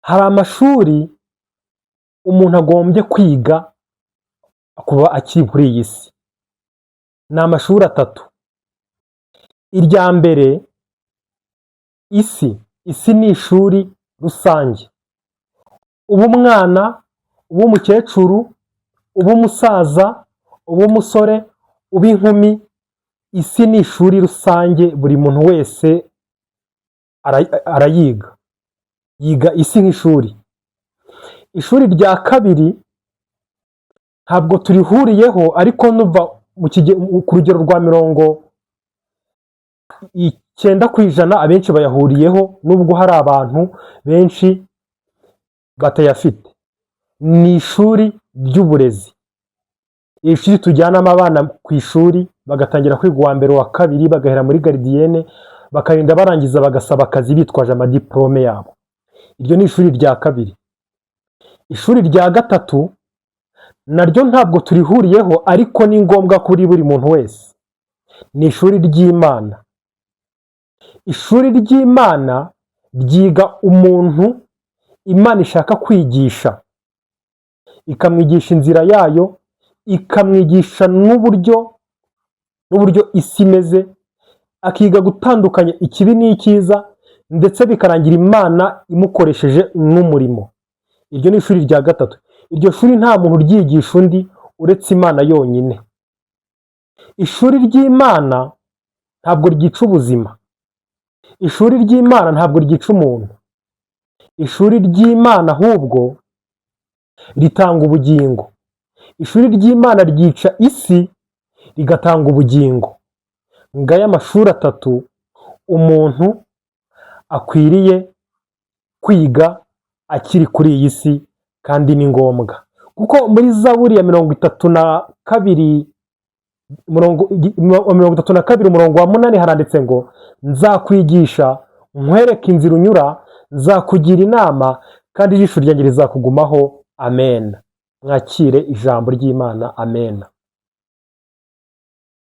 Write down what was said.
Hari amashuri umuntu agombye kwiga kuba akiri kuri iyi si. Ni amashuri atatu. Irya mbere, isi ni ishuri rusange. Uba umwana, uba umukecuru, uba umusaza, uba umusore, uba inkumi, isi ni ishuri rusange, buri muntu wese arayiga. Yiga isi nk'ishuri. Ishuri rya kabiri ntabwo turihuriyeho, ariko nuva ku rugero rwa 90% abenshi bayahuriyeho, nubwo hari abantu benshi batayafite. Ni ishuri ry'uburezi. Iri shuri tujyanamo abana ku ishuri bagatangira kwiga uwa mbere, uwa kabiri, bagahera muri garidiyene, bakarinda barangiza bagasaba akazi bitwaje amadiplome yabo. Iryo ni ishuri rya kabiri. Ishuri rya gatatu naryo ntabwo turihuriyeho, ariko ni ngombwa kuri buri muntu wese. Ni ishuri ry'Imana. Ishuri ry'Imana ryiga umuntu Imana ishaka kwigisha, ikamwigisha inzira yayo, ikamwigisha n'uburyo isi imeze, akiga gutandukanya ikibi n'icyiza, ndetse bikarangira Imana imukoresheje n'umurimo. Iryo ni ishuri rya gatatu. Iryo shuri nta muntu uryigisha undi uretse Imana yonyine. Ishuri ry'Imana ntabwo ryica ubuzima. Ishuri ry'Imana ntabwo ryica umuntu. Ishuri ry'Imana ahubwo ritanga ubugingo. Ishuri ry'Imana ryica isi, rigatanga ubugingo. Ngaya amashuri atatu umuntu akwiriye kwiga akiri kuri iyi si, kandi ni ngombwa. Kuko muri Zaburi ya 32:8 haranditse ngo, nzakwigisha nkwereke inzira unyura, nzakugira inama, kandi ijisho ryanjye rizakugumaho. Amen. Mwakire ijambo ry'Imana. Amen.